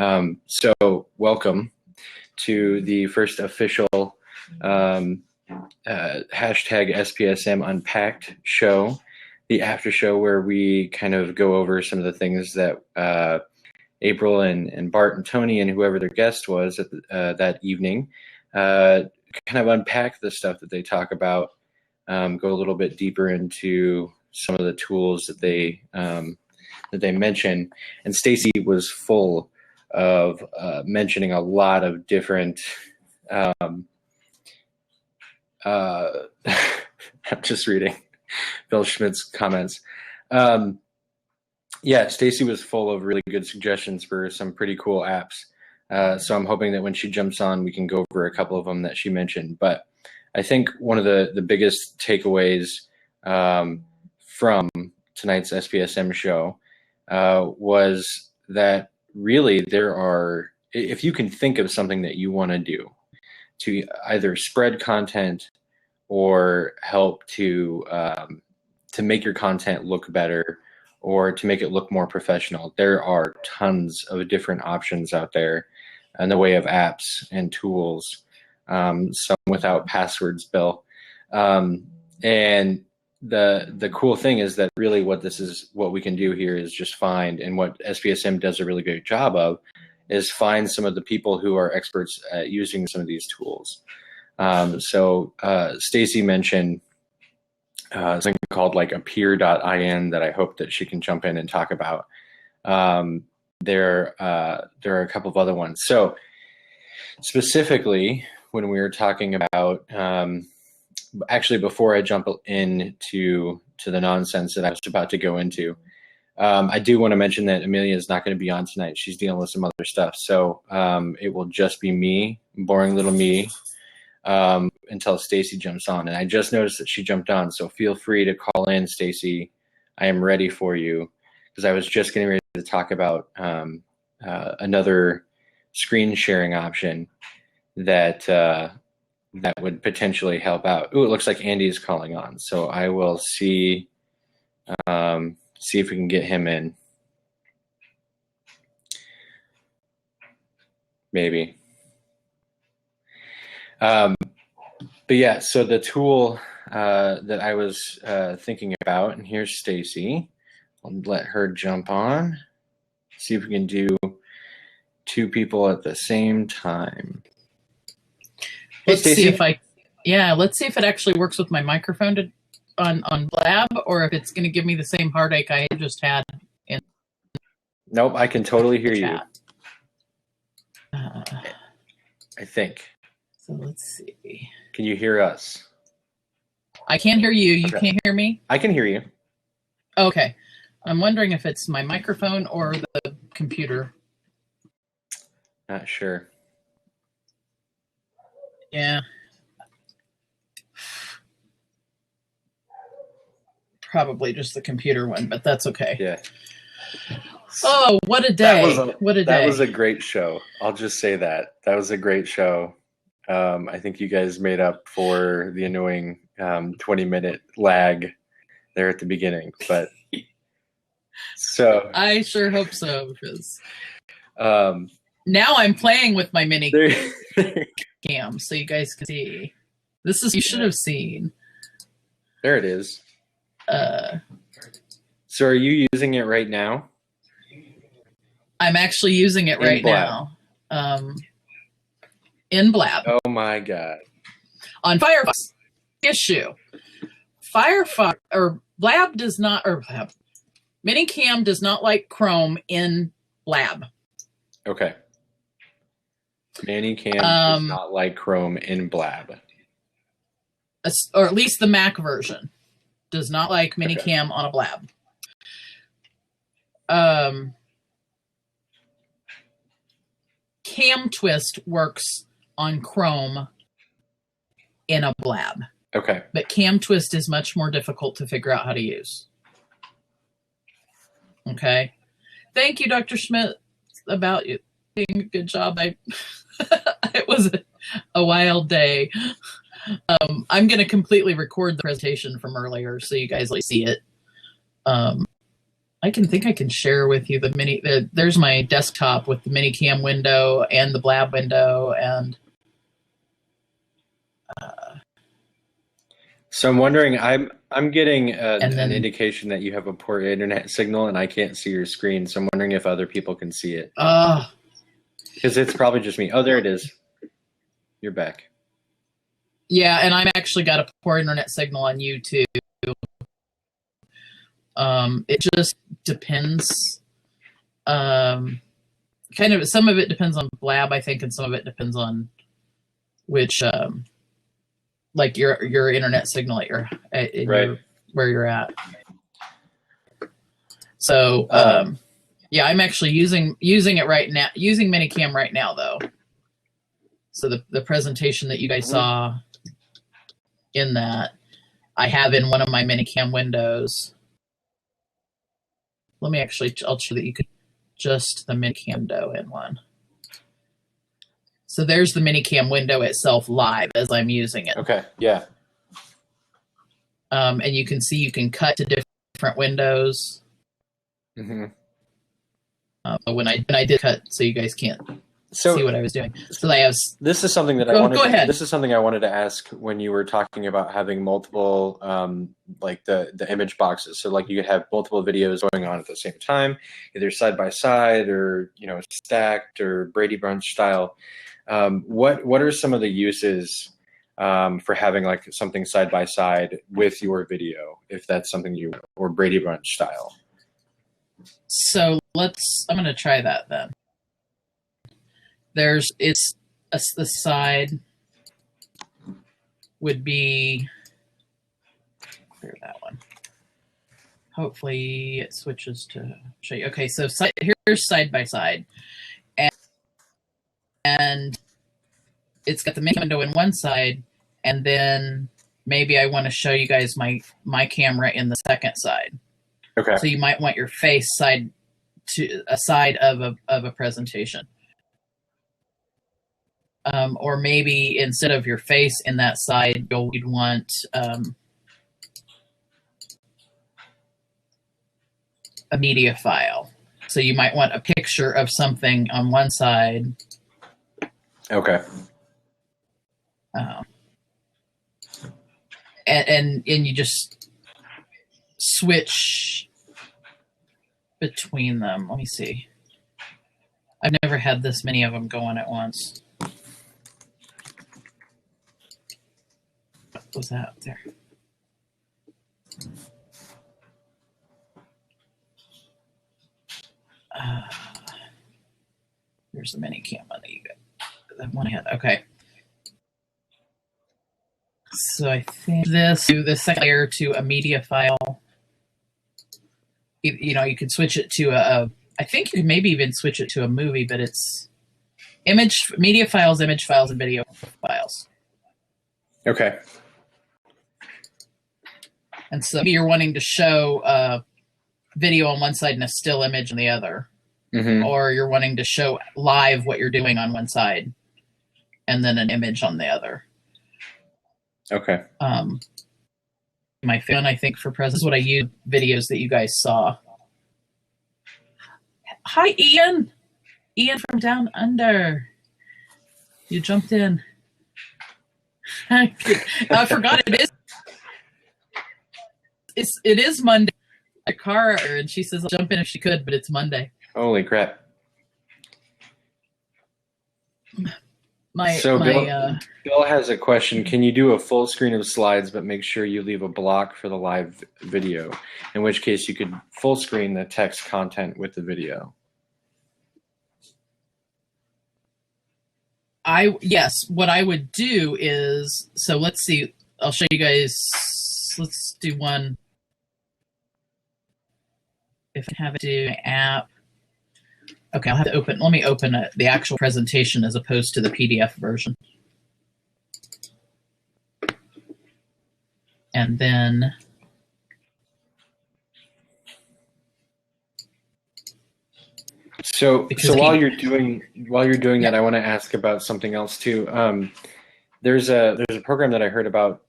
So welcome to the first official hashtag SPSM Unpacked show, the after show where we kind of go over some of the things that April and Bart and Tony and whoever their guest was at that evening kind of unpack the stuff that they talk about, go a little bit deeper into some of the tools that they mention. And Stacy was full of mentioning a lot of different I'm just reading Bill Schmidt's comments. Yeah, Stacy was full of really good suggestions for some pretty cool apps. So I'm hoping that when she jumps on, we can go over a couple of them that she mentioned. But I think one of the biggest takeaways from tonight's SPSM show was that really there are, if you can think of something that you want to do to either spread content or help to make your content look better or to make it look more professional, there are tons of different options out there in the way of apps and tools, some without passwords, Bill. And the cool thing is that really what we can do here is just find, and what SPSM does a really great job of, is find some of the people who are experts at using some of these tools. So Stacy mentioned something called like appear.in that I hope that she can jump in and talk about. There are a couple of other ones. So specifically, when we were talking about, actually before I jump into the nonsense that I was about to go into, I do want to mention that Amelia is not going to be on tonight. She's dealing with some other stuff. So it will just be me, boring little me, until Stacy jumps on. And I just noticed that she jumped on, so feel free to call in, Stacy. I am ready for you, because I was just getting ready to talk about another screen sharing option that would potentially help out. Ooh, it looks like Andy is calling on, so I will see if we can get him in. Maybe. But yeah, so the tool that I was thinking about, and here's Stacy. I'll let her jump on. See if we can do two people at the same time. Let's see if it actually works with my microphone on Blab, or if it's going to give me the same heartache I just had in. Nope, I can totally hear you. I think. So let's see. Can you hear us? I can't hear you. You can't hear me? I can hear you. Okay. I'm wondering if it's my microphone or the computer. Not sure. Yeah. Probably just the computer one, but that's okay. Yeah. Oh, what a day. What a day. That was a great show. I'll just say that. That was a great show. I think you guys made up for the annoying 20-minute lag there at the beginning. But so I sure hope so, because now I'm playing with my ManyCam, so you guys can see. This is, you should have seen. There it is. So are you using it right now? I'm actually using it right now. In Blab. Oh my God. On Firefox. Issue. Firefox or Blab does not, or Blab. ManyCam does not like Chrome in Blab. Okay. ManyCam does not like Chrome in Blab. Or at least the Mac version does not like ManyCam on a Blab. CamTwist works on Chrome in a Blab. Okay. But CamTwist is much more difficult to figure out how to use. Okay. Thank you, Dr. Schmidt, about you doing a good job. It was a wild day. I'm going to completely record the presentation from earlier so you guys see it. I can share with you there's my desktop with the ManyCam window and the Blab window, and so I'm wondering, I'm getting an indication that you have a poor internet signal and I can't see your screen. So I'm wondering if other people can see it. Because it's probably just me. Oh, there it is. You're back. Yeah, and I've actually got a poor internet signal on YouTube. It just depends. Kind of, some of it depends on Blab, I think, and some of it depends on which, like your internet signal where you're at. So, yeah, I'm actually using it right now, using ManyCam right now, though. So the presentation that you guys saw in that, I have in one of my ManyCam windows. Let me I'll show that you could just the ManyCam window in one. So there's the ManyCam window itself live as I'm using it. Okay, yeah. And you can see you can cut to different windows. Mm-hmm. But when I did cut, so you guys can't see what I was doing. So I have. This is something that I wanted. Go ahead. This is something I wanted to ask when you were talking about having multiple, like the image boxes. So like you could have multiple videos going on at the same time, either side by side or stacked or Brady Bunch style. What are some of the uses for having like something side by side with your video, if that's something or Brady Bunch style? So I'm going to try that then. The side would be, clear that one. Hopefully it switches to show you. Okay, so here's side by side. And it's got the main window in one side, and then maybe I want to show you guys my camera in the second side. Okay. So you might want your face side to a side of a presentation. Or maybe instead of your face in that side, you'd want a media file. So you might want a picture of something on one side. Okay. And you just switch between them. Let me see. I've never had this many of them going at once. What was that there? There's the ManyCam one that you got. That one I had. Okay. So I think the second layer to a media file. You could switch it to I think you could maybe even switch it to a movie, but it's media files, image files, and video files. Okay. And so maybe you're wanting to show video on one side and a still image on the other. Mm-hmm. Or you're wanting to show live what you're doing on one side and then an image on the other. Okay. My phone, I think, for presents, what I use videos that you guys saw. Hi, Ian. Ian from Down Under. You jumped in. I forgot it is Monday. A car, and she says I'll jump in if she could, but it's Monday. Holy crap. Bill has a question. Can you do a full screen of slides, but make sure you leave a block for the live video? In which case you could full screen the text content with the video. Yes, what I would do is, so let's see, I'll show you guys, let's do one. If I have it do an app. Okay, I'll have to let me open the actual presentation as opposed to the PDF version. And then So while you're doing that, I want to ask about something else too. There's a program that I heard about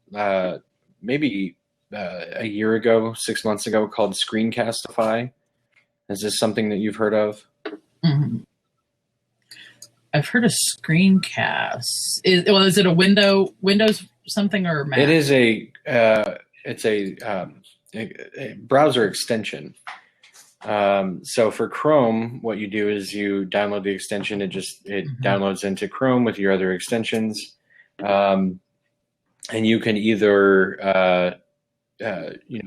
maybe a year ago, 6 months ago, called Screencastify. Is this something that you've heard of? Mm-hmm. I've heard of screencasts. Is it a Windows something or Mac? It is a browser extension. So for Chrome, what you do is you download the extension. It downloads into Chrome with your other extensions, and you can either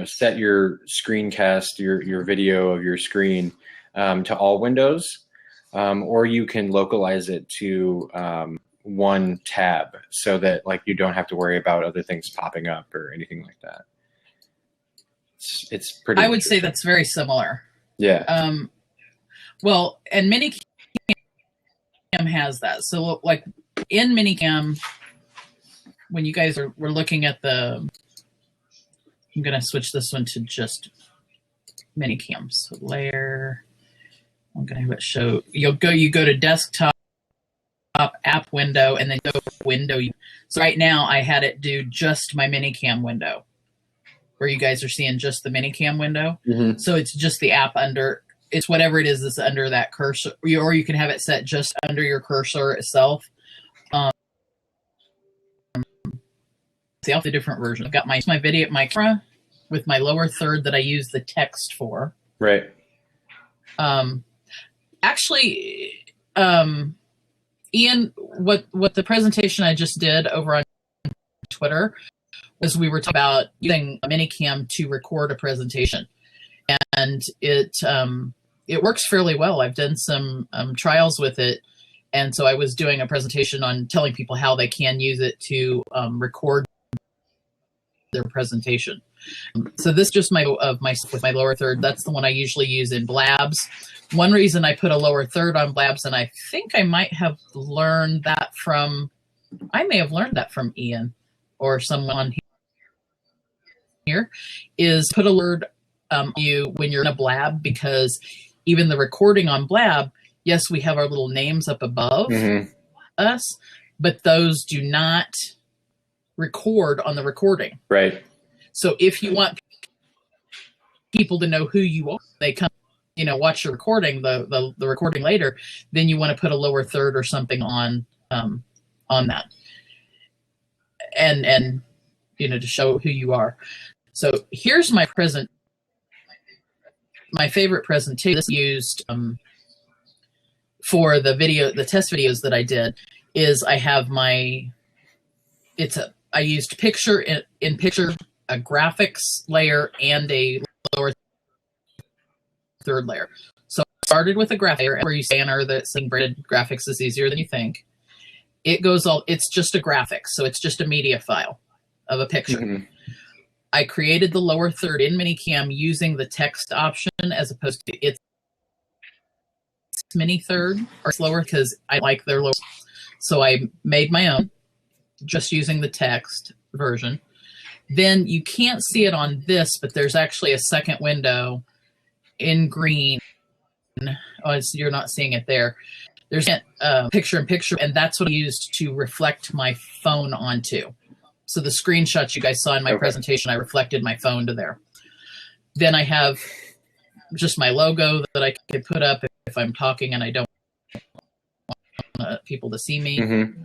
set your screencast, your video of your screen to all windows, or you can localize it to one tab so that like you don't have to worry about other things popping up or anything like that. It's pretty. I would say that's very similar. Yeah. Well, and ManyCam has that. So like in ManyCam, when you guys were looking at I'm going to switch this one to just ManyCam. So layer, I'm going to have it show, you go to desktop, app window, and then go window. So right now I had it do just my ManyCam window, where you guys are seeing just the ManyCam window. Mm-hmm. So it's just the app it's whatever it is that's under that cursor, or you can have it set just under your cursor itself. See, all the different versions. I've got my video, my camera with my lower third that I use the text for. Right. Actually, Ian, what the presentation I just did over on Twitter was we were talking about using ManyCam to record a presentation, and it works fairly well. I've done some trials with it, and so I was doing a presentation on telling people how they can use it to record their presentation. So this is just with my lower third. That's the one I usually use in Blabs. One reason I put a lower third on Blabs, and I think I may have learned that from Ian or someone here, is put a word when you're in a Blab, because even the recording on Blab, yes, we have our little names up above us, but those do not record on the recording. Right. So if you want people to know who you are, they come, watch your recording, the recording later, then you want to put a lower third or something on that. And to show who you are. So here's my favorite presentation used for the test videos that I did is I have I used picture in picture, a graphics layer, and a lower third layer. So I started with a graphic layer where you scanner that saying branded graphics is easier than you think. It's just a graphic, so it's just a media file of a picture. Mm-hmm. I created the lower third in ManyCam using the text option as opposed to its mini third or slower, because I like their lower. So I made my own just using the text version. Then you can't see it on this, but there's actually a second window in green. Oh, you're not seeing it there. There's a picture in picture, and that's what I used to reflect my phone onto. So the screenshots you guys saw in my presentation, I reflected my phone to there. Then I have just my logo that I could put up if I'm talking and I don't want people to see me. Mm-hmm.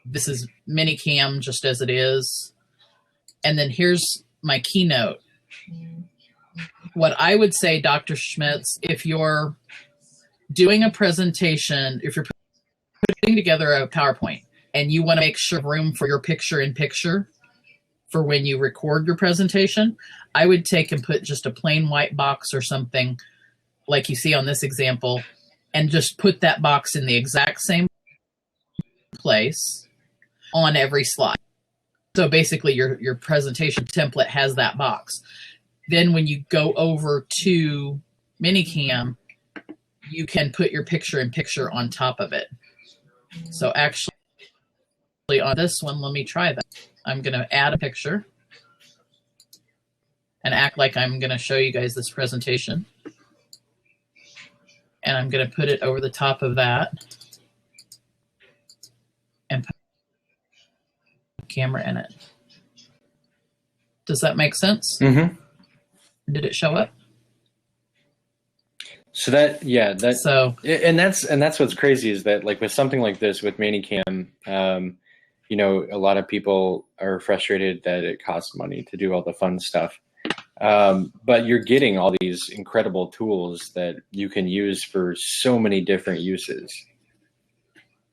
This is ManyCam just as it is. And then here's my keynote. What I would say, Dr. Schmitz, if you're doing a presentation, if you're putting together a PowerPoint and you want to make sure room for your picture in picture for when you record your presentation, I would take and put just a plain white box or something like you see on this example, and just put that box in the exact same place on every slide. So basically your presentation template has that box. Then when you go over to ManyCam, you can put your picture in picture on top of it. So actually on this one, let me try that. I'm going to add a picture and act like I'm going to show you guys this presentation. And I'm going to put it over the top of that and put the camera in it. Does that make sense? Mm-hmm. Did it show up? So that, yeah, that, So and that's what's crazy is that like with something like this with ManyCam, you know, a lot of people are frustrated that it costs money to do all the fun stuff. But you're getting all these incredible tools that you can use for so many different uses.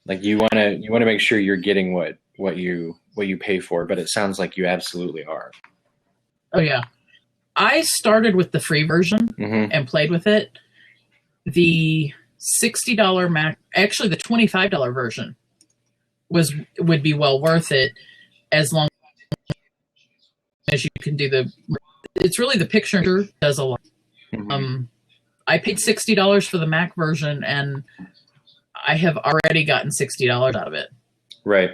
Like you want to make sure you're getting what you pay for, but it sounds like you absolutely are. oh yeah, I started with the free version and played with it. The $60 Mac, actually the $25 version would be well worth it as long as you can do it's really the picture does a lot. I paid $60 for the Mac version and I have already gotten $60 out of it. Right.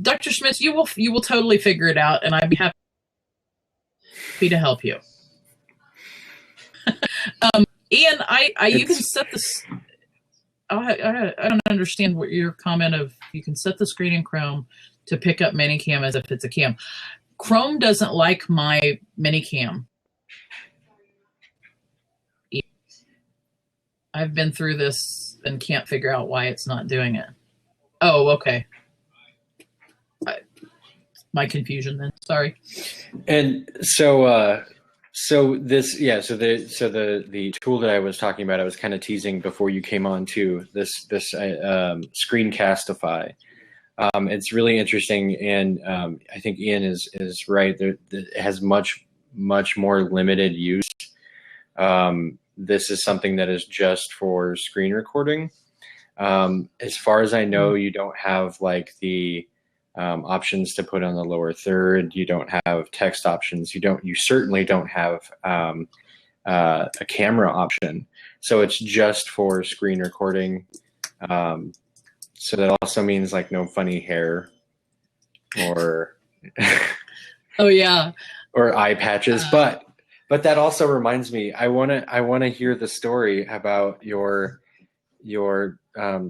Dr. Schmitz, you will totally figure it out and I'd be happy to help you. Ian, you can set this. I don't understand what your comment of you can set the screen in Chrome to pick up ManyCam as if it's a cam. Chrome doesn't like my ManyCam. I've been through this and can't figure out why it's not doing it. Oh, okay. My confusion then. Sorry. And so this, yeah, so the tool that I was talking about, I was kind of teasing before you came on to this Screencastify. It's really interesting, and I think Ian is right. It has much more limited use. This is something that is just for screen recording. As far as I know, you don't have like the options to put on the lower third. You don't have text options. You certainly don't have a camera option. So it's just for screen recording. So that also means like no funny hair or oh yeah, or eye patches. But that also reminds me, I wanna hear the story about your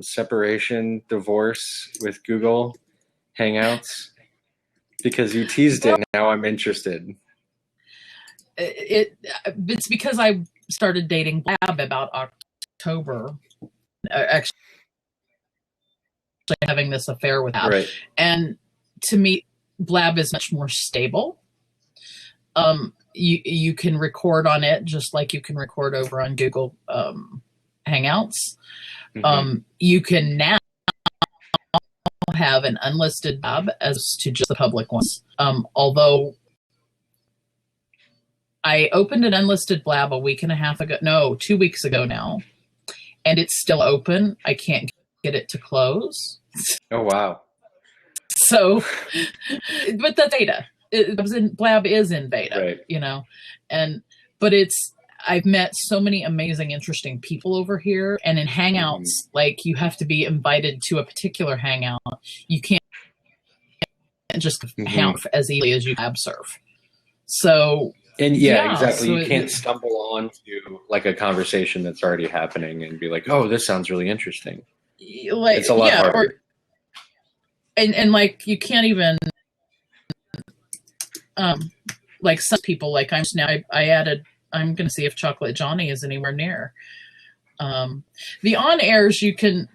separation, divorce with Google Hangouts, because you teased it. Now I'm interested. It's because I started dating Blab about October. Actually, having this affair with Blab, right. And to me, Blab is much more stable. You can record on it just like you can record over on Google Hangouts. You can now have an unlisted Blab as to just the public ones. Although I opened an unlisted Blab 2 weeks ago now, and it's still open. I can't get it to close. Oh, wow. So, but the beta, Blab is in beta, right. You know, but I've met so many amazing, interesting people over here, and in Hangouts, like you have to be invited to a particular Hangout. You can't just hang out as easily as you Blab surf. So, and exactly. So you can't stumble onto like a conversation that's already happening and be like, "Oh, this sounds really interesting." Like, it's a lot harder. And like you can't even like some people, like I added. I'm going to see if Chocolate Johnny is anywhere near. The on airs you can't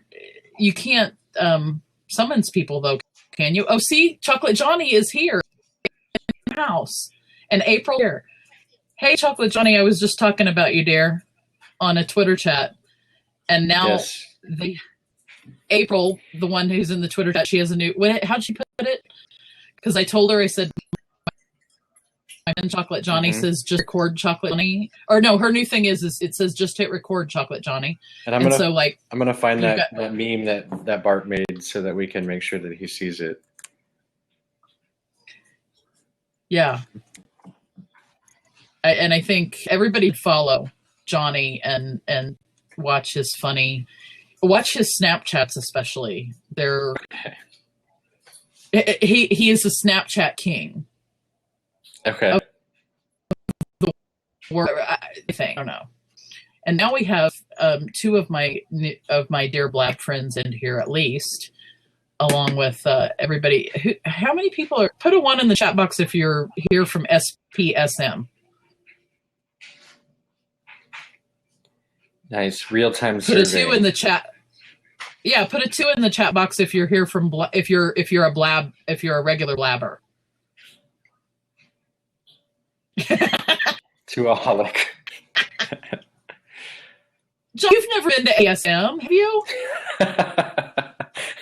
summons people though, can you? Oh, see, Chocolate Johnny is here in the house, and April here. Hey, Chocolate Johnny, I was just talking about you, dear, on a Twitter chat, and now April, the one who's in the Twitter chat, she has a new. How'd she put it? Because I told her, I said. And Chocolate Johnny says just record Chocolate Johnny, or no, her new thing is it says just hit record Chocolate Johnny. And I'm gonna find that meme that Bart made so that we can make sure that he sees it. Yeah, and I think everybody follow Johnny and watch his Snapchats especially. He is a Snapchat king. Okay. I don't know. And now we have two of my dear Blab friends in here at least, along with everybody. How many people are? Put a 1 in the chat box if you're here from SPSM. Nice real-time Put survey. a 2 in the chat. Yeah, put a 2 in the chat box if you're here from if you're a blab, if you're a regular blabber. Tuaholic. John, you've never been to ASM, have you?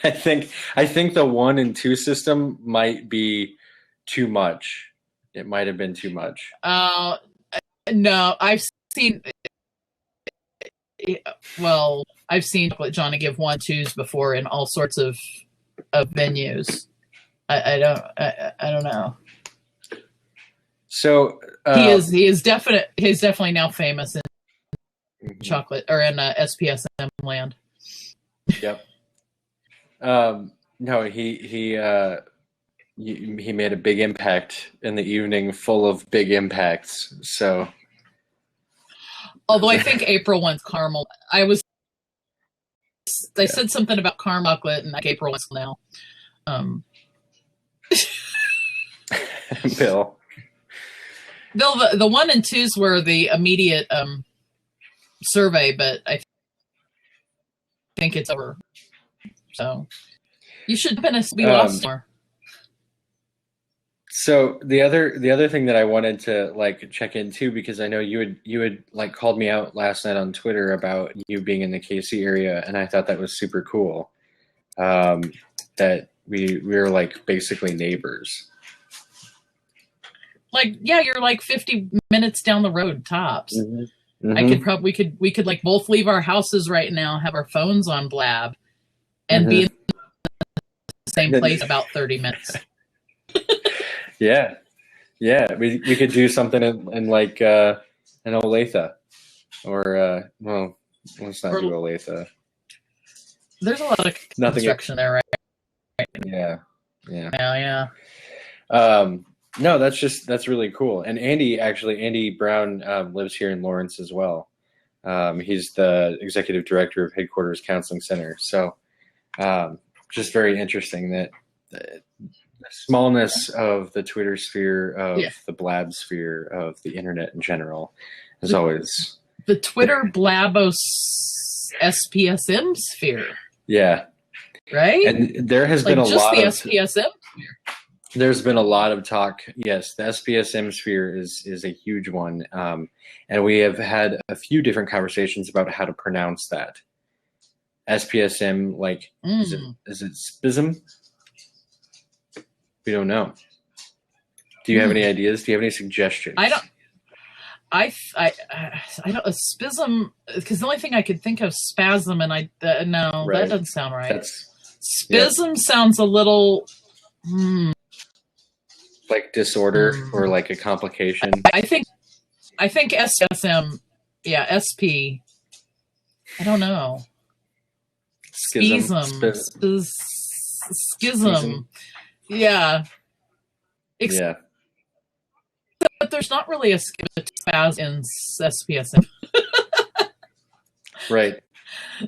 I think the 1 and 2 system might be too much. It might have been too much. No, I've seen. Well, I've seen Johnny give 1-2s before in all sorts of venues. I don't know. So he is definitely now famous in chocolate or in SPSM land. Yep. No, he made a big impact in the evening, full of big impacts. So, although I think April wants caramel. They said something about caramel chocolate, and like April wants now. Bill, the 1 and 2s were the immediate survey, but I think it's over. So you should be lost more. So the other thing that I wanted to like check into, because I know you had like called me out last night on Twitter about you being in the KC area, and I thought that was super cool. That we were like basically neighbors. Like, yeah, you're like 50 minutes down the road tops. Mm-hmm. We could like both leave our houses right now, have our phones on Blab, and be in the same place about 30 minutes. Yeah. We could do something in like an Olathe, or well, let's not do Olathe. There's a lot of construction there, right? Yeah. No, that's really cool. And Andy Brown lives here in Lawrence as well. He's the executive director of Headquarters Counseling Center. So just very interesting that the smallness of the Twitter sphere, of the blab sphere, of the internet in general, is always the Twitter blabos SPSM sphere. Yeah. Right? And there has been a lot of the SPSM. There's been a lot of talk. Yes, the SPSM sphere is a huge one. And we have had a few different conversations about how to pronounce that. SPSM, like, is it SPSM? We don't know. Do you have any ideas? Do you have any suggestions? I don't. Spasm, because the only thing I could think of spasm, and no, that doesn't sound right. Spasm sounds a little like disorder or like a complication. I think SPSM, SP. I don't know. Schism. Yeah. But there's not really a spaz in SPSM. Right.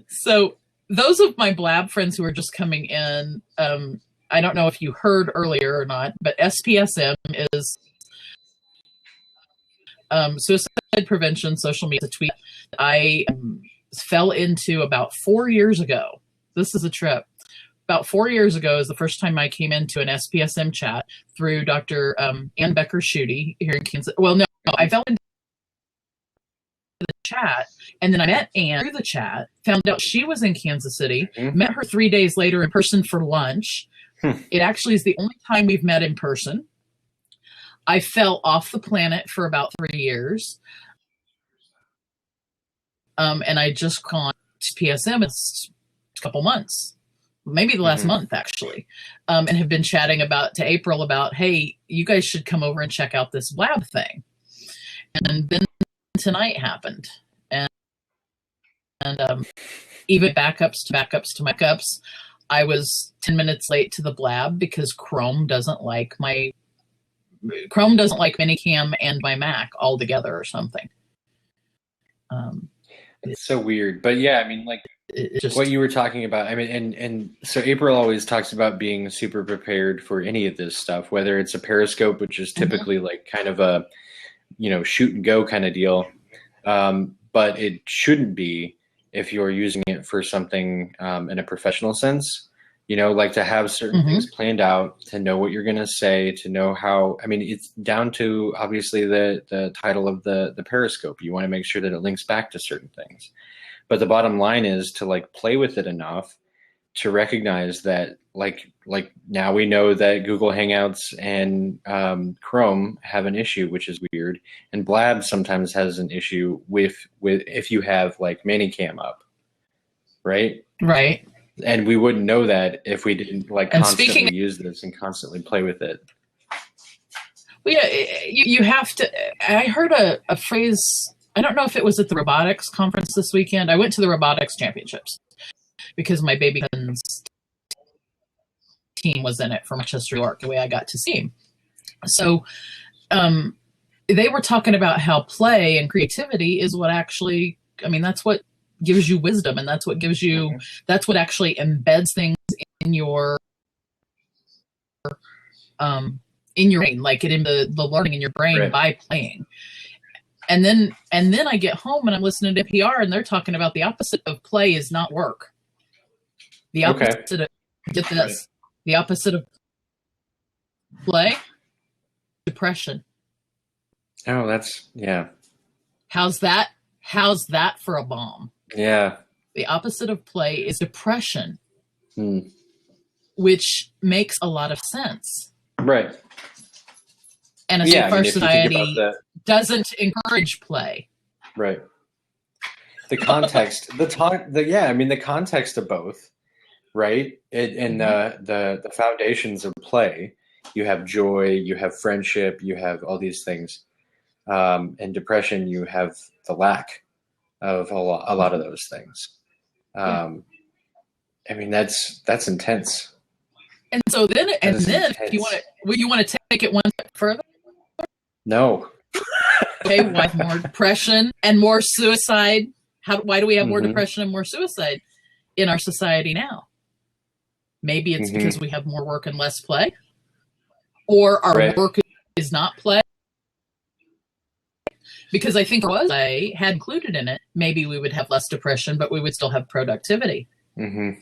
So those of my blab friends who are just coming in, I don't know if you heard earlier or not, but SPSM is suicide prevention social media. It's a tweet I fell into about 4 years ago. This is a trip. About 4 years ago is the first time I came into an SPSM chat through Dr. Ann Becker-Schutte here in Kansas. Well, no, I fell into the chat, and then I met Ann through the chat, found out she was in Kansas City, met her 3 days later in person for lunch. It actually is the only time we've met in person. I fell off the planet for about 3 years. And I just called SPSM in a couple months. Maybe the last month, actually, and have been chatting to April about, hey, you guys should come over and check out this blab thing. And then tonight happened. And even backups to backups, I was 10 minutes late to the blab because Chrome doesn't like ManyCam and my Mac all together or something. It's so weird. But yeah, I mean, like, what you were talking about, I mean, and so April always talks about being super prepared for any of this stuff, whether it's a Periscope, which is typically like kind of a, shoot and go kind of deal. but it shouldn't be if you're using it for something in a professional sense. Like to have certain things planned out, to know what you're going to say, to know how. I mean, it's down to obviously the title of the Periscope. You want to make sure that it links back to certain things. But the bottom line is to like play with it enough to recognize that like now we know that Google Hangouts and Chrome have an issue, which is weird. And Blab sometimes has an issue with if you have like ManyCam up, right? Right. And we wouldn't know that if we didn't like constantly use this and constantly play with it. Well, yeah, you have to. I heard a phrase. I don't know if it was at the robotics conference this weekend. I went to the robotics championships because my baby cousin's team was in it for Manchester, New York, the way I got to see him. So they were talking about how play and creativity is what actually, I mean, that's what gives you wisdom, and that's what gives you, that's what actually embeds things in your brain, like it in the learning in your brain by playing. And then I get home and I'm listening to NPR and they're talking about the opposite of play is not work. The opposite of, get this, the opposite of play, depression. Oh, that's, yeah. How's that for a bomb? Yeah. The opposite of play is depression, which makes a lot of sense. Right. And our society doesn't encourage play. Right. The context, the context of both, right? And the foundations of play, you have joy, you have friendship, you have all these things. And depression, you have the lack of a lot of those things. I mean, that's intense. And so then, if you want to take it one step further. No. Okay, why more depression and more suicide? Why do we have more depression and more suicide in our society now? Maybe it's because we have more work and less play, or our work is not play. Because I think if play had included in it, maybe we would have less depression, but we would still have productivity. Mm-hmm.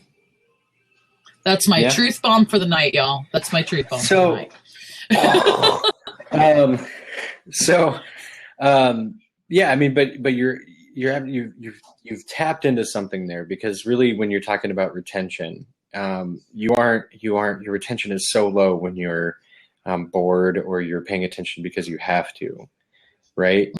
That's my truth bomb for the night, y'all. That's my truth bomb for the night. Yeah, I mean, but you've tapped into something there, because really when you're talking about retention, your retention is so low when you're bored or you're paying attention because you have to, right?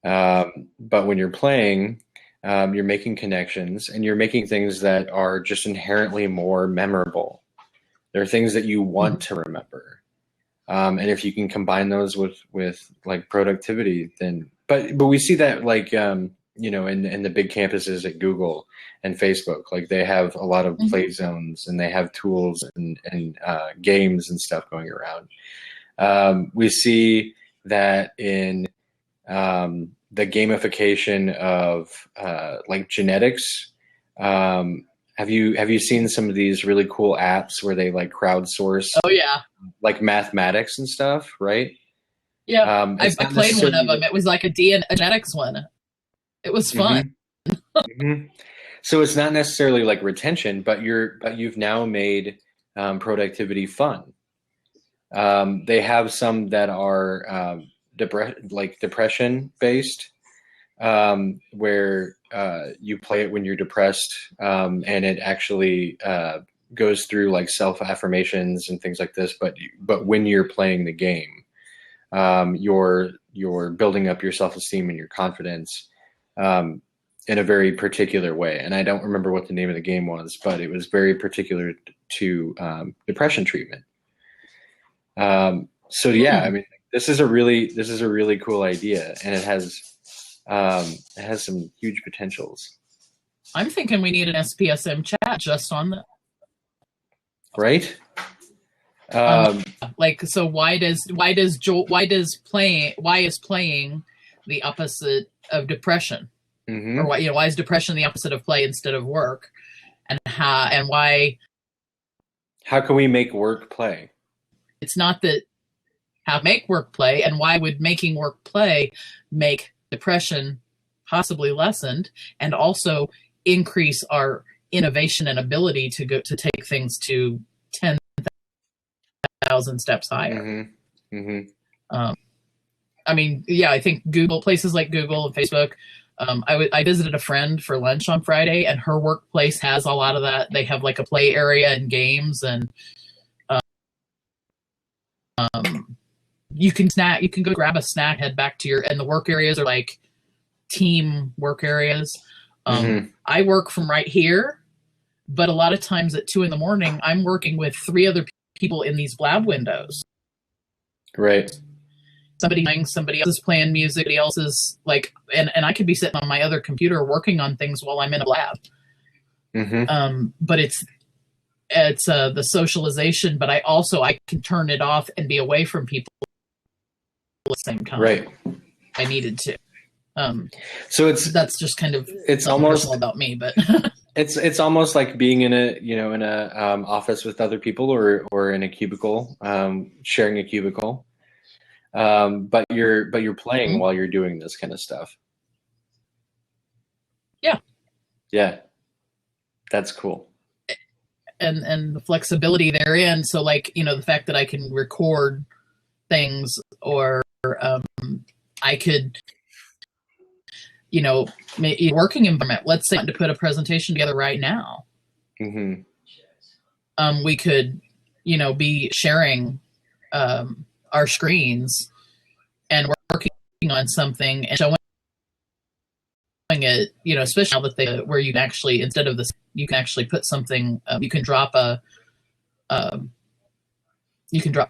But when you're playing, you're making connections and you're making things that are just inherently more memorable. There are things that you want to remember. And if you can combine those with like productivity, then, but we see that like, in the big campuses at Google and Facebook, like they have a lot of play zones and they have tools and games and stuff going around. We see that in the gamification of like genetics. Have you seen some of these really cool apps where they like crowdsource? Oh yeah, like mathematics and stuff, right? Yeah, I played one of them. It was like a genetics one. It was fun. So it's not necessarily like retention, but you've now made productivity fun. They have some that are depression based, where you play it when you're depressed, and it actually goes through like self affirmations and things like this. But when you're playing the game, you're building up your self esteem and your confidence in a very particular way. And I don't remember what the name of the game was, but it was very particular to depression treatment. So yeah, I mean, this is a really cool idea, and it has some huge potentials. I'm thinking we need an SPSM chat just on that. Right? So why is playing the opposite of depression? Or why is depression the opposite of play instead of work? And why? How can we make work play? It's not that how to make work play, and why would making work play make depression possibly lessened, and also increase our innovation and ability to take things to 10,000 steps higher. Mm-hmm. Mm-hmm. I mean, yeah, I think places like Google and Facebook. I visited a friend for lunch on Friday, and her workplace has a lot of that. They have like a play area and games, and you can go grab a snack, head back to and the work areas are like team work areas. I work from right here, but a lot of times at 2 a.m, I'm working with 3 other people in these blab windows. Right. Somebody else is playing music, somebody else is like, and I could be sitting on my other computer working on things while I'm in a lab. But it's the socialization, but I can turn it off and be away from people at the same time. Right. I needed to. So that's just kind of, it's almost about me, but it's almost like being in a office with other people or in a cubicle, sharing a cubicle. But you're playing while you're doing this kind of stuff. Yeah, that's cool. And the flexibility therein. So like, the fact that I can record things, or I could, working environment. Let's say to put a presentation together right now. We could, be sharing our screens and working on something and showing it, especially now that where you can actually, instead of this, you can actually put something, you can drop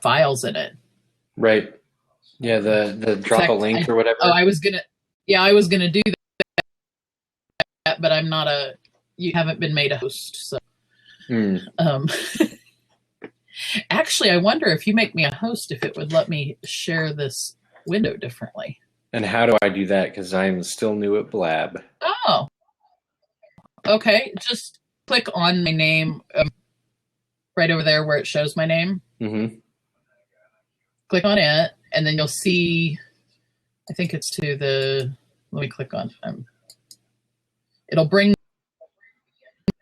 files in it. Right. Yeah. The drop a link or whatever. I was going to do that, but I'm not you haven't been made a host. So, actually, I wonder if you make me a host, if it would let me share this window differently. And how do I do that? Because I'm still new at Blab. Oh, okay. Just click on my name right over there where it shows my name. Click on it, and then you'll see, I think it's to the, let me click on, it'll bring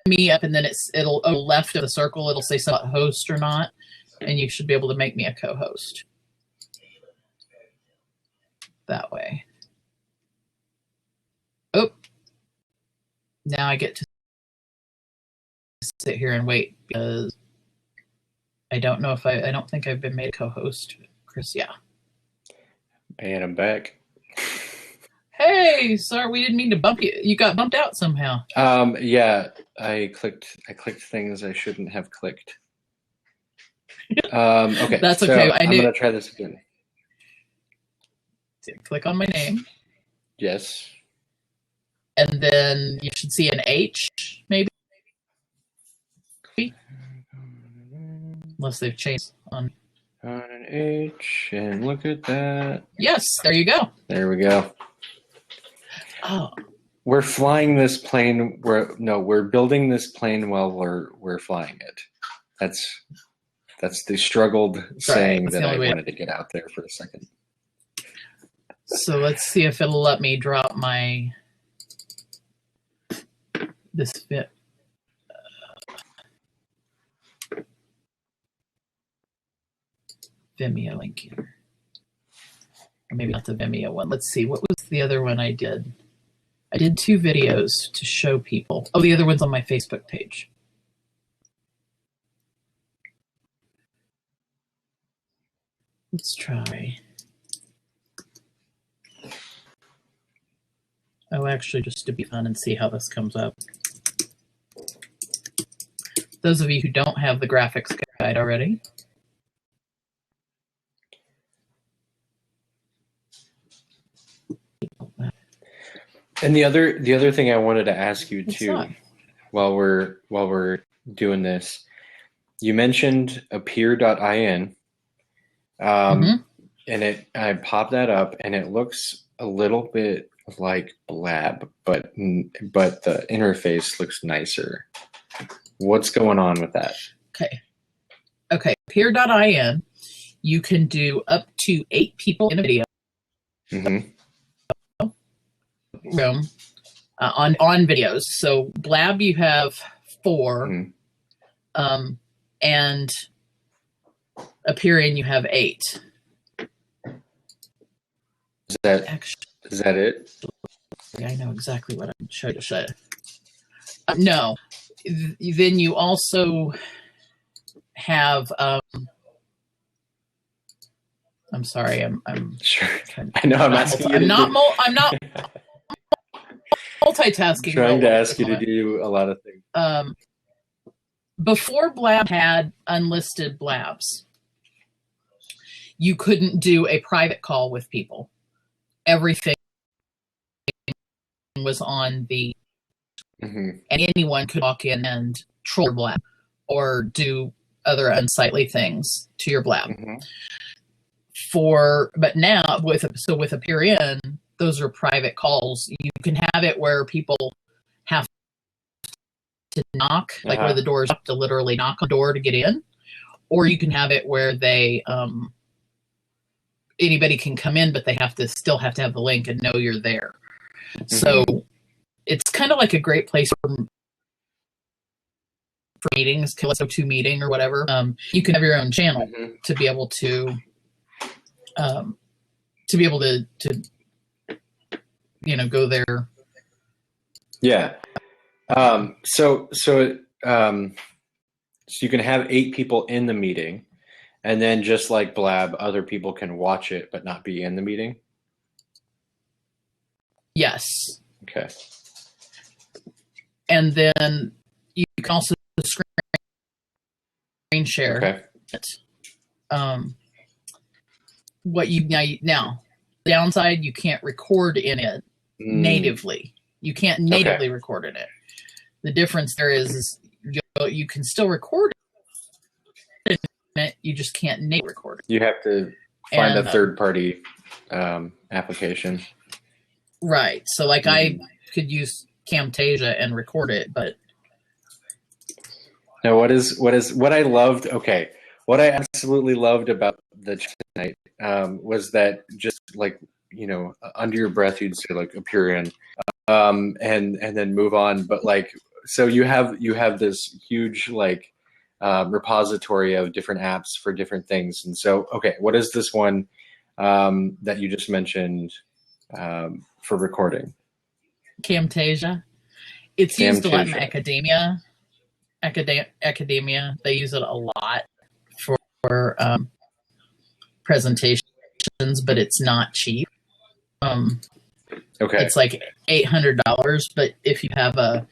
me up, and then it'll left of the circle, it'll say something host or not, and you should be able to make me a co-host that way. Oh, now I get to sit here and wait because I don't know if I don't think I've been made a co-host, Chris. Yeah. And I'm back. Hey, sorry, we didn't mean to bump you. You got bumped out somehow. Yeah, I clicked things I shouldn't have clicked. Okay. That's okay. I'm gonna try this again. Click on my name. Yes. And then you should see an H, maybe. Unless they've changed on an H, and look at that. Yes, there you go. There we go. Oh. We're flying this plane. We're building this plane while we're flying it. That's the struggled saying that I wanted to get out there for a second. So let's see if it'll let me drop this fit. Vimeo link here. Or maybe not the Vimeo one. Let's see. What was the other one I did? I did 2 videos to show people. Oh, the other one's on my Facebook page. Let's try. Oh, actually, just to be fun and see how this comes up. Those of you who don't have the graphics guide already. And the other thing I wanted to ask you too, while we're doing this, you mentioned appear.in, and I popped that up, and it looks a little bit like Blab, but the interface looks nicer. What's going on with that? Okay. Appear.in, you can do up to 8 people in a video. room on videos. So Blab, you have 4, and Aperion, you have 8. Is that it? I know exactly what I'm trying to say. No. Then you also have. I'm sorry. I'm sure. I know. I'm asking you. I'm not multitasking. I'm trying to ask you to do a lot of things. Before Blab had unlisted Blabs, you couldn't do a private call with people. Everything was on the, and anyone could walk in and troll your Blab or do other unsightly things to your Blab. But now with Aperion, those are private calls. You can have it where people have to knock, like where the doors have to literally knock on the door to get in, or you can have it where they anybody can come in, but they still have to have the link and know you're there. So it's kind of like a great place for meetings, let's go to meeting or whatever. You can have your own channel to be able to go there. Yeah. So you can have 8 people in the meeting, and then just like Blab, other people can watch it but not be in the meeting. Yes. Okay. And then you can also screen share. Okay. Now, downside, you can't record in it natively. You can't natively record in it. The difference there is you can still record in it. You just can't natively record it. You have to find a third-party application. Right. So, like, I could use Camtasia and record it, but now what I loved? Okay, what I absolutely loved about the chat tonight was that just like under your breath you'd say like Aperion, and then move on. But like, so you have this huge like repository of different apps for different things. And so, okay, what is this one that you just mentioned for recording? Camtasia. It's used a lot in academia. Academia, they use it a lot for presentations, but it's not cheap. It's like $800, but if you have an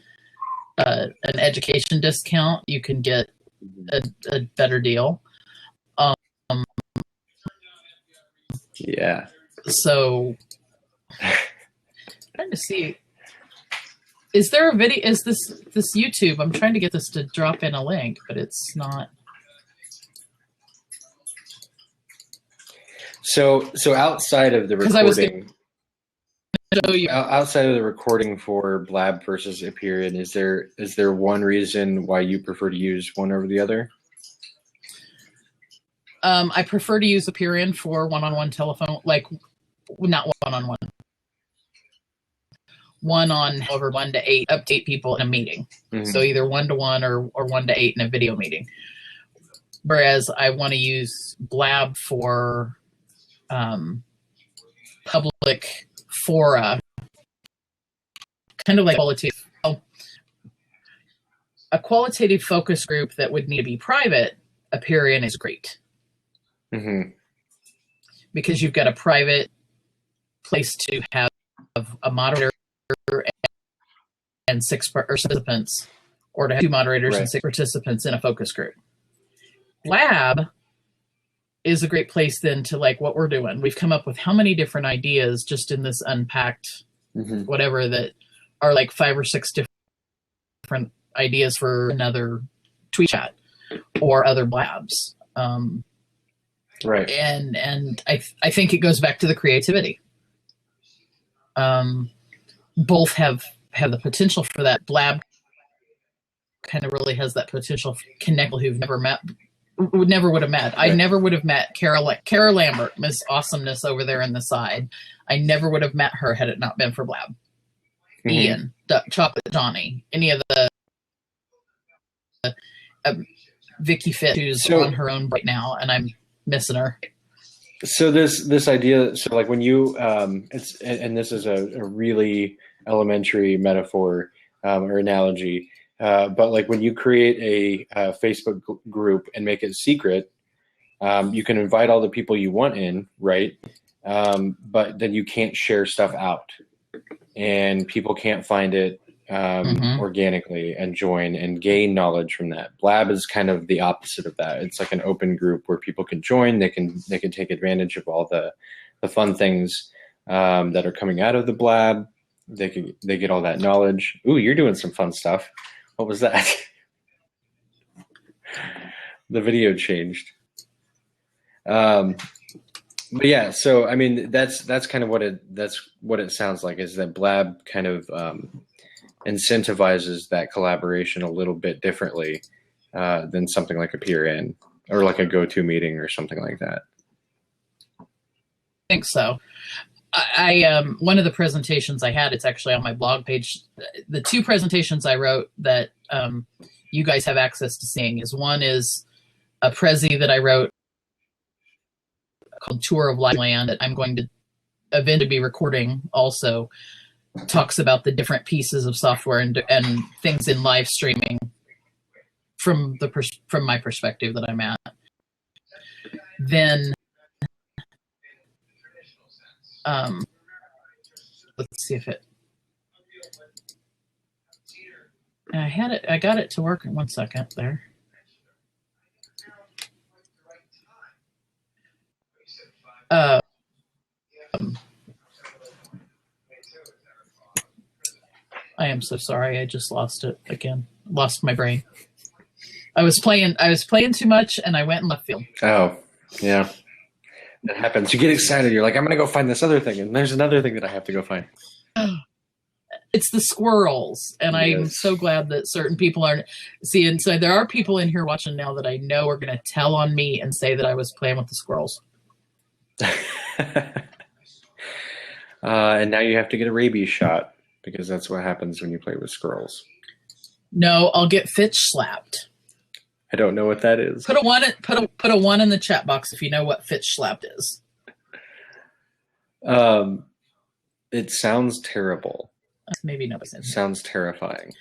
education discount, you can get a better deal. Yeah. So, trying to see. Is there a video? Is this YouTube? I'm trying to get this to drop in a link, but it's not. So outside of the recording, outside of the recording for Blab versus Aperion, is there one reason why you prefer to use one over the other? I prefer to use Aperion for one-on-one telephone, like not one-on-one. 1 on over 1 to 8, up to 8 people in a meeting. So either 1-to-1 or 1 to 8 in a video meeting. Whereas I want to use Blab for public fora, kind of like a qualitative focus group that would need to be private. Aperion is great because you've got a private place to have a moderator and 6 participants, or to have 2 moderators and 6 participants in a focus group. Lab is a great place then to like what we're doing. We've come up with how many different ideas just in this Unpacked whatever that are like 5 or 6 different ideas for another tweet chat or other Blabs. Right. And I think it goes back to the creativity. Both have the potential for that. Blab kind of really has that potential for connect people who've never met, would have met. Right. I never would have met Kara Lambert, Miss Awesomeness over there on the side. I never would have met her had it not been for Blab. Ian, Chocolate Johnny, any of the Vicky Fitch, who's on her own right now, and I'm missing her. So this idea, so like when you this is a really elementary metaphor or analogy, but like when you create a Facebook group and make it secret, you can invite all the people you want in, right? But then you can't share stuff out, and people can't find it organically and join and gain knowledge from that. Blab is kind of the opposite of that. It's like an open group where people can join. They can take advantage of all the fun things that are coming out of the Blab. They get all that knowledge. Ooh, you're doing some fun stuff. What was that? The video changed. But yeah, so I mean that's kind of what it sounds like, is that Blab kind of incentivizes that collaboration a little bit differently than something like a peer-in or like a go-to meeting or something like that. I think so. I one of the presentations I had, it's actually on my blog page. The two presentations I wrote that you guys have access to seeing one is a Prezi that I wrote called Tour of Land that I'm going to eventually be recording also. Talks about the different pieces of software and things in live streaming from my perspective that I'm at. Then let's see if I got it to work in 1 second there. I am so sorry. I just lost it again. Lost my brain. I was playing too much, and I went in left field. Oh, yeah. That happens. You get excited. You're like, I'm going to go find this other thing, and there's another thing that I have to go find. It's the squirrels, and yes. I'm so glad that certain people aren't seeing. So there are people in here watching now that I know are going to tell on me and say that I was playing with the squirrels. And now you have to get a rabies shot, because that's what happens when you play with squirrels. No, I'll get Fitch slapped. I don't know what that is. Put a one in the chat box if you know what Fitch slapped is. It sounds terrible. Maybe nobody said. Sounds terrifying.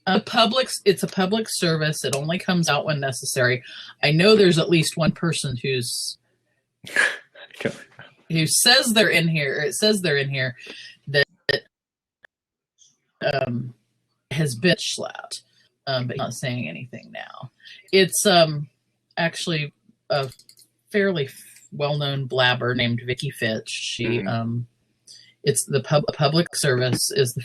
It's a public service. It only comes out when necessary. I know there's at least one person who says they're in here. It says they're in here that has been slapped, but not saying anything now. It's actually a fairly well-known blabber named Vicky Fitch. She it's the public service is the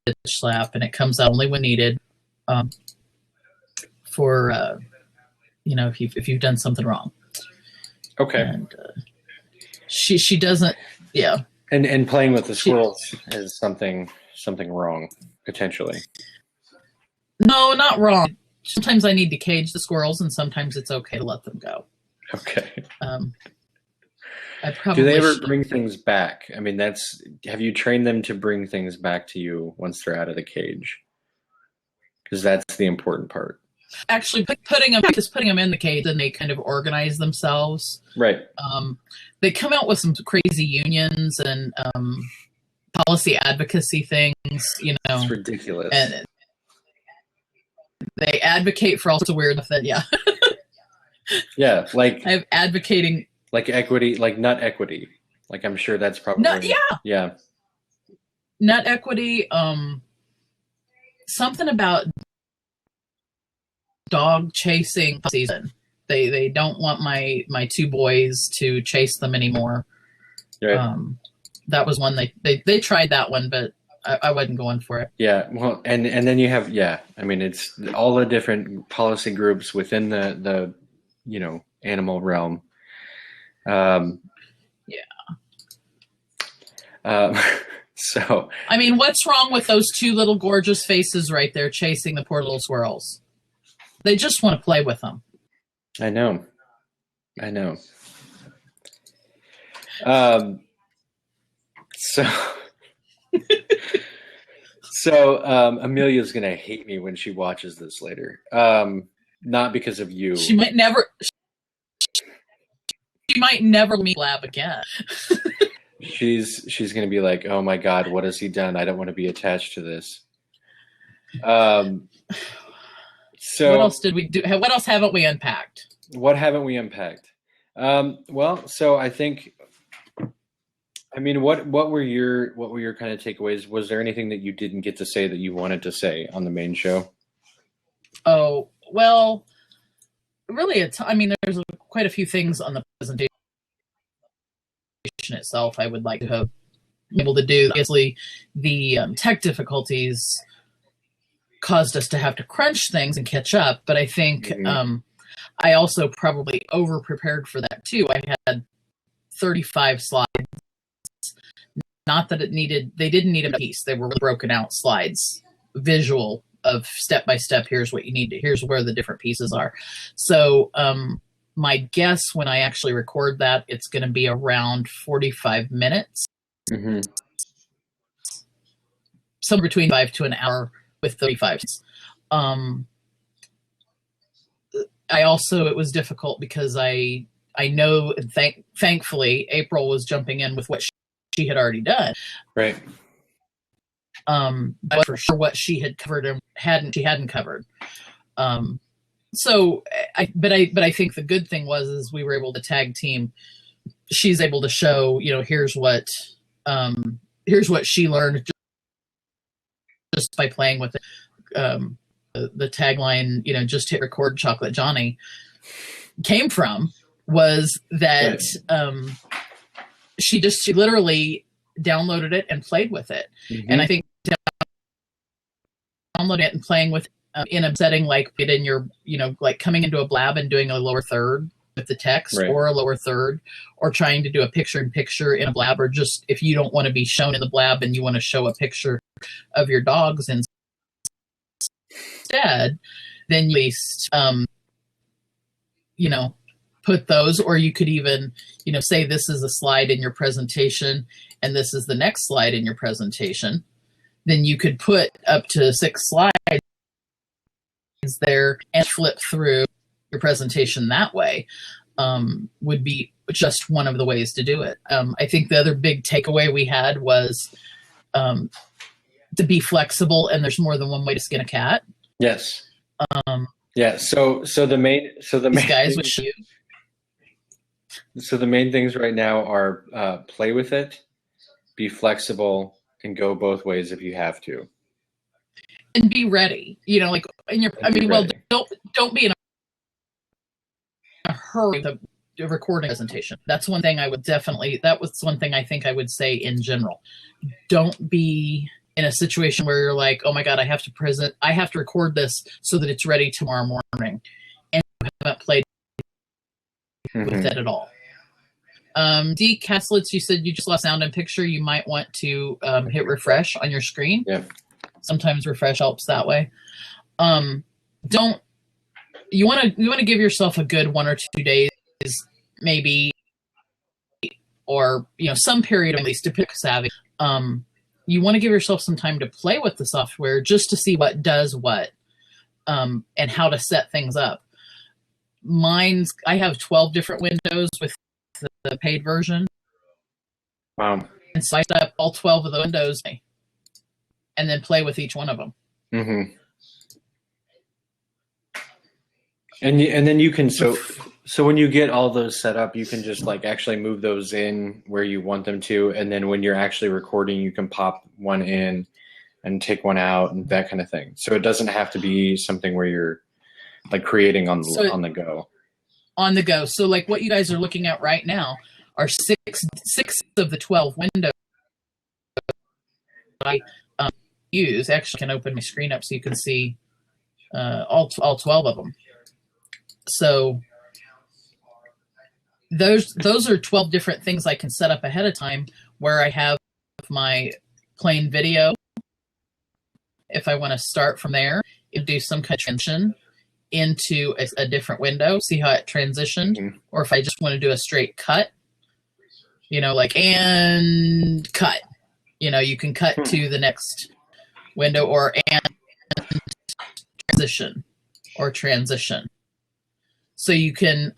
Fitch slap, and it comes out only when needed. For if you've done something wrong. Okay. And she doesn't. Yeah. And playing with the squirrels is something wrong, potentially. No, not wrong. Sometimes I need to cage the squirrels, and sometimes it's okay to let them go. Okay. I probably Do they ever bring things back? I mean, have you trained them to bring things back to you once they're out of the cage? Because that's the important part. Actually, putting them in the cage, and they kind of organize themselves. Right. They come out with some crazy unions and policy advocacy things. It's ridiculous. And they advocate for all sorts of weird stuff. Yeah. Yeah, like I'm advocating like equity, like nut equity. Like I'm sure that's probably yeah. Nut equity. Something about dog chasing season. They don't want my two boys to chase them anymore. Right. That was one they tried that one, but I wasn't going for it. Yeah, well, and then you have I mean it's all the different policy groups within the animal realm. So I mean, what's wrong with those two little gorgeous faces right there chasing the poor little squirrels? They just want to play with them. I know. So So Amelia's gonna hate me when she watches this later. Not because of you. She might never. She might never meet Blab again. She's gonna be like, oh my God, what has he done? I don't want to be attached to this. So what else did we do? What else haven't we unpacked? What haven't we unpacked? Well, so I think, I mean, what were your kind of takeaways? Was there anything that you didn't get to say that you wanted to say on the main show? Oh, well, really, I mean, there's quite a few things on the presentation itself I would like to have been able to do. Obviously, the tech difficulties caused us to have to crunch things and catch up, but I think I also probably over-prepared for that, too. I had 35 slides. Not that they didn't need a piece. They were broken out slides, visual of step-by-step, here's what you need to, here's where the different pieces are. So my guess when I actually record that, it's going to be around 45 minutes. Somewhere between 5 to an hour with 35. I also, it was difficult because I know, and thankfully, April was jumping in with what she had already done. Right. But for sure what she had covered and she hadn't covered. So I think the good thing is we were able to tag team. She's able to show, here's what she learned just by playing with it. The tagline, just hit record, Chocolate Johnny, came from was that she literally downloaded it and played with it. And I think downloading it and playing with in a setting like it in your, like coming into a blab and doing a lower third with the text, or a lower third, or trying to do a picture-in-picture in a blab, or just if you don't want to be shown in the blab and you want to show a picture of your dogs instead, then you at least, put those, or you could even, say this is a slide in your presentation and this is the next slide in your presentation. Then you could put up to 6 slides there and flip through your presentation that way. Would be just one of the ways to do it. I think the other big takeaway we had was to be flexible, and there's more than one way to skin a cat. Yes. Yeah. So the main guys with you. So the main things right now are play with it, be flexible, and go both ways if you have to. And be ready. Don't be in a hurry with a recording presentation. That's one thing I would that was one thing I think I would say in general. Don't be in a situation where you're like, oh my God, I have to record this so that it's ready tomorrow morning. And you haven't played with it at all. D. Caslitz, you said you just lost sound and picture. You might want to hit refresh on your screen. Yeah. Sometimes refresh helps that way. You want to give yourself a good 1 or 2 days, maybe, or some period at least to pick savvy. You want to give yourself some time to play with the software just to see what does what, and how to set things up. I have 12 different windows with the paid version. Wow. And sliced up all 12 of the windows and then play with each one of them. Mm-hmm. And then you can, so when you get all those set up, you can just like actually move those in where you want them to. And then when you're actually recording, you can pop one in and take one out and that kind of thing. So it doesn't have to be something where you're like creating on the go. On the go. So like what you guys are looking at right now are six of the 12 windows I use. Actually, I can open my screen up so you can see all 12 of them. So those are 12 different things I can set up ahead of time where I have my plain video. If I want to start from there and do some kind of transition into a different window, see how it transitioned, or if I just want to do a straight cut, and cut, you can cut to the next window, or and transition. So you can,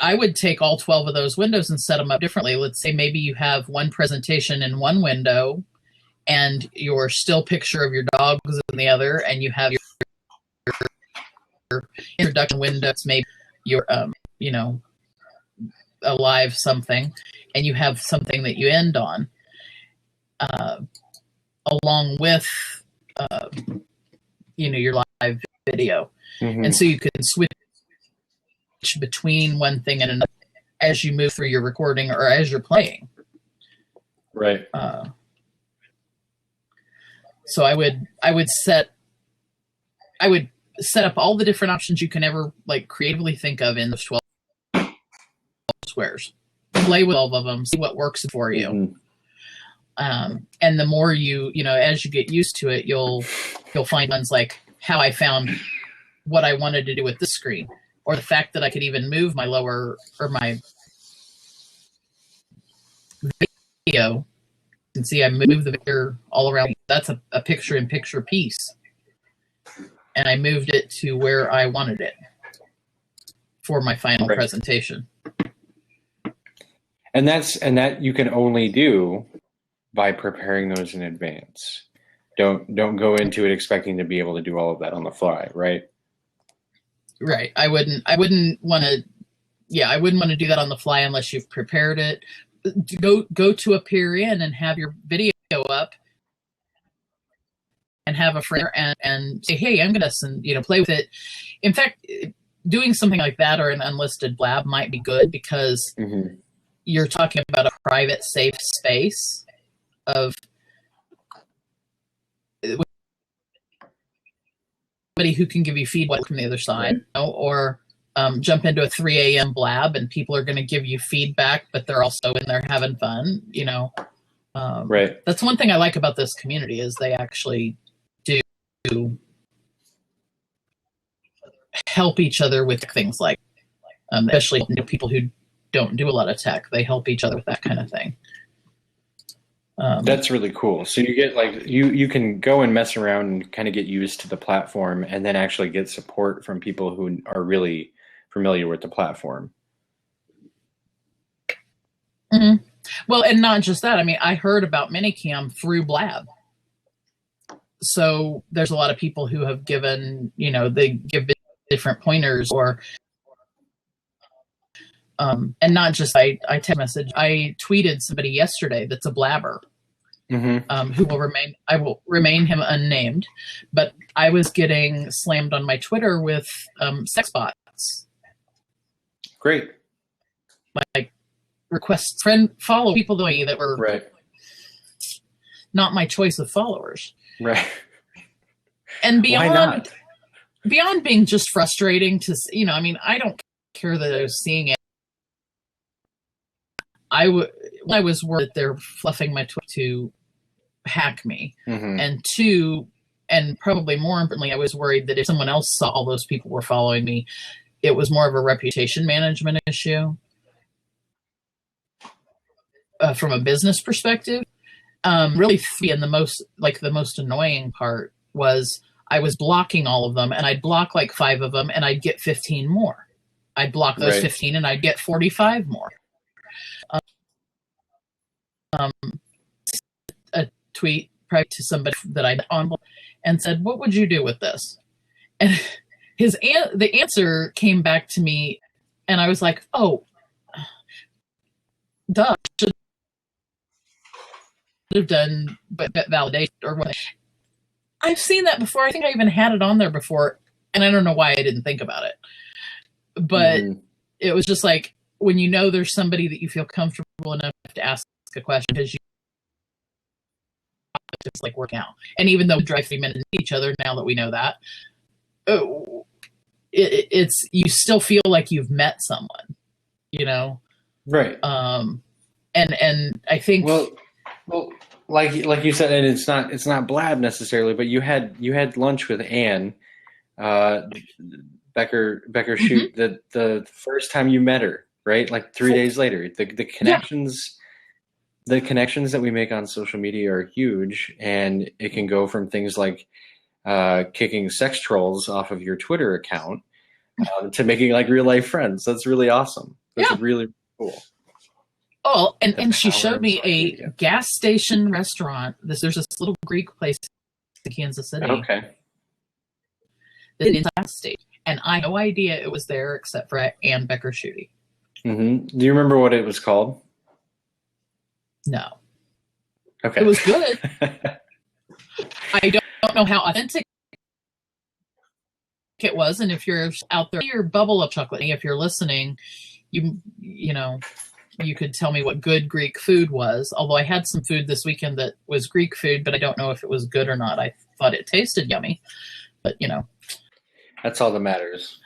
I would take all 12 of those windows and set them up differently. Let's say maybe you have one presentation in one window and your still picture of your dogs in the other, and you have your introduction windows, maybe your, a live something, and you have something that you end on, along with, your live video. Mm-hmm. And so you can switch between one thing and another as you move through your recording or as you're playing. Right. So I would set up all the different options you can ever creatively think of in those 12 squares. Play with all of them, see what works for you. Mm-hmm. And the more as you get used to it, you'll find ones like how I found what I wanted to do with this screen, or the fact that I could even move my lower or my video. You can see I moved the picture all around. That's a picture-in-picture piece. And I moved it to where I wanted it for my final presentation. And that you can only do by preparing those in advance. Don't go into it expecting to be able to do all of that on the fly, right? Right. I wouldn't want to do that on the fly unless you've prepared it. Go to a peer in and have your video up and have a friend and say, hey, I'm going to play with it. In fact, doing something like that or an unlisted blab might be good because mm-hmm. you're talking about a private, safe space of somebody who can give you feedback from the other side, or jump into a 3 a.m. blab and people are going to give you feedback, but they're also in there having fun, Right. That's one thing I like about this community is they actually do help each other with things like, especially people who don't do a lot of tech. They help each other with that kind of thing. That's really cool. So you get you can go and mess around and kind of get used to the platform and then actually get support from people who are really familiar with the platform. Mm-hmm. Well, and not just that. I mean, I heard about ManyCam through Blab. So there's a lot of people who have given, they give different pointers or, and not just I text message. I tweeted somebody yesterday that's a blabber, mm-hmm. I will remain him unnamed, but I was getting slammed on my Twitter with sex bots. Great. Requests follow people that were not my choice of followers. Right. And beyond being just frustrating to, I don't care that I was seeing it. I was worried that they're fluffing my Twitter to hack me. Mm-hmm. And two, and probably more importantly, I was worried that if someone else saw all those people were following me, it was more of a reputation management issue. From a business perspective, really, and the most annoying part was I was blocking all of them, and I'd block 5 of them, and I'd get 15 more. I'd block those 15, and I'd get 45 more. A tweet probably to somebody that I on and said, "What would you do with this?" And the answer came back to me, and I was like, "Oh, duh." Have done validation or what. I've seen that before. I think I even had it on there before, and I don't know why I didn't think about it. But it was just when there's somebody that you feel comfortable enough to ask a question because you just working out. And even though we drive 3 minutes to each other, now that we know that, it's you still feel like you've met someone, Right. And I think well, like you said, and it's not blab necessarily, but you had lunch with Anne Becker Shoot the first time you met her, right? 3 days later, the connections the connections that we make on social media are huge, and it can go from things like kicking sex trolls off of your Twitter account to making like real life friends. That's really awesome. That's really cool. Oh, and she showed me a gas station restaurant. There's this little Greek place in Kansas City. Okay. That is a state, and I had no idea it was there except for Ann Becker Shooty. Mm-hmm. Do you remember what it was called? No. Okay. It was good. I don't know how authentic it was, and if you're out there, your bubble of chocolate. If you're listening, you know, you could tell me what good Greek food was. Although I had some food this weekend that was Greek food, but I don't know if it was good or not. I thought it tasted yummy, but that's all that matters.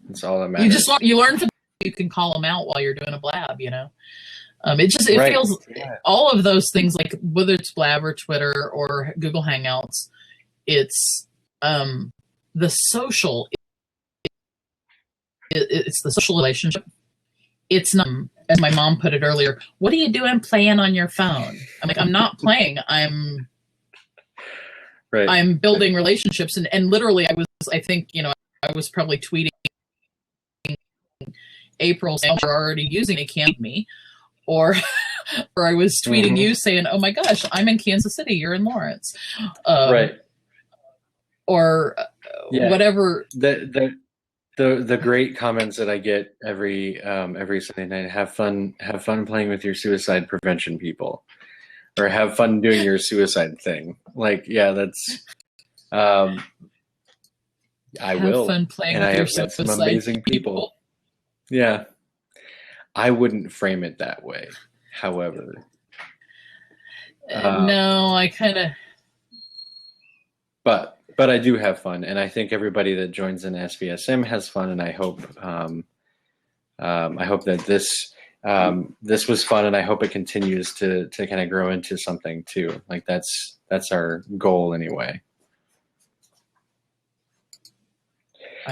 That's all that matters. You learn from. You can call them out while you're doing a blab. It feels all of those things, like whether it's Blab or Twitter or Google Hangouts, it's the social. It's the social relationship. It's not, as my mom put it earlier, what are you doing playing on your phone? I'm like, I'm not playing. I'm building relationships, and literally, I was probably tweeting April saying you're already using a camp me. Or I was tweeting you saying, "Oh my gosh, I'm in Kansas City. You're in Lawrence," or whatever. The great comments that I get every Sunday night: have fun playing with your suicide prevention people, or have fun doing your suicide thing. Like, yeah, that's. I will. Have fun playing with your suicide some amazing people. Yeah. I wouldn't frame it that way, however. No, I kind of. But I do have fun, and I think everybody that joins in SPSM has fun, and I hope that this was fun, and I hope it continues to kind of grow into something too. Like that's our goal anyway.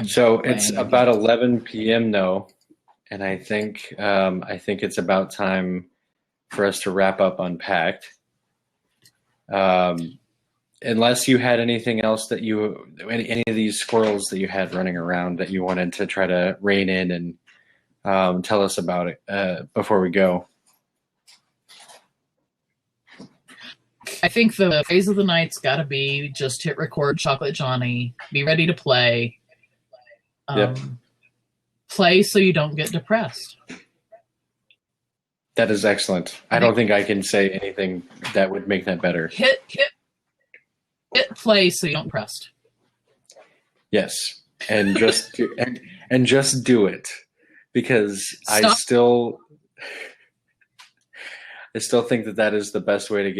So it's about 11 p.m. though. And I think it's about time for us to wrap up Unpacked. Unless you had anything else that any of these squirrels that you had running around that you wanted to try to rein in and tell us about it before we go. I think the phrase of the night's got to be just hit record, Chocolate Johnny, be ready to play. Yep. Play so you don't get depressed. That is excellent. I don't think I can say anything that would make that better. Hit play so you don't get depressed. Yes, and just do it, because I still think that is the best way to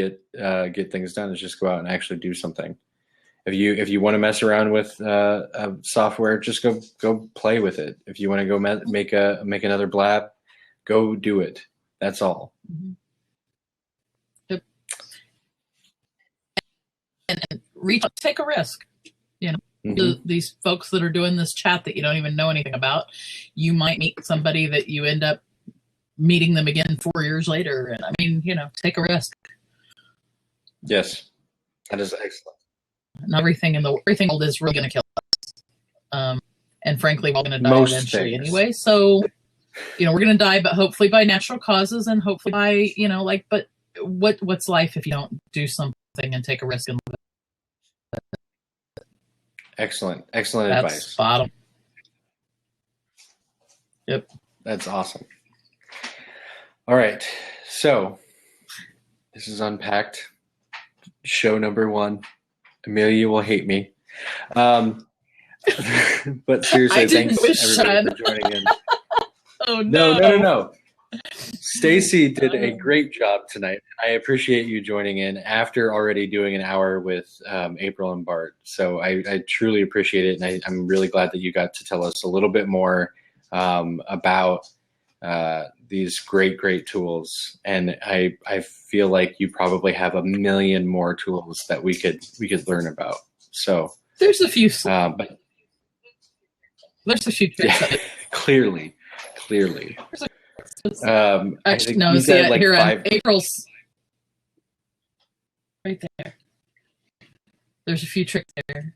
get things done, is just go out and actually do something. If you want to mess around with software, just go play with it. If you want to go make another blab, go do it. That's all. Mm-hmm. And take a risk. These folks that are doing this chat that you don't even know anything about, you might meet somebody that you end up meeting them again 4 years later. And I mean, take a risk. Yes, that is excellent. Not everything old is really going to kill us. And frankly, we're all going to die eventually anyway. So, we're going to die, but hopefully by natural causes, and hopefully by, but what's life if you don't do something and take a risk and live it? Excellent That's advice. Bottom. Yep. That's awesome. All right. So this is Unpacked, show number 1. Amelia will hate me. But seriously, thanks everybody for joining in. Oh, no. No. Stacy did a great job tonight. I appreciate you joining in after already doing an hour with April and Bart. So I truly appreciate it. And I'm really glad that you got to tell us a little bit more about these great tools. And I feel like you probably have a million more tools that we could learn about. So there's a few, but there's a few tricks. Yeah, clearly. There's a I Actually, think no. you See, said like here on 5. April's right there. There's a few tricks there.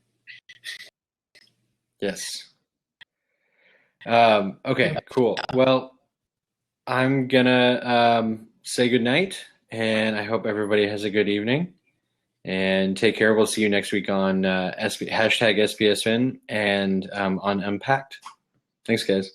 Yes. Okay, cool. Well, I'm gonna say goodnight, and I hope everybody has a good evening. And take care. We'll see you next week on hashtag SPSN and on Unpacked. Thanks, guys.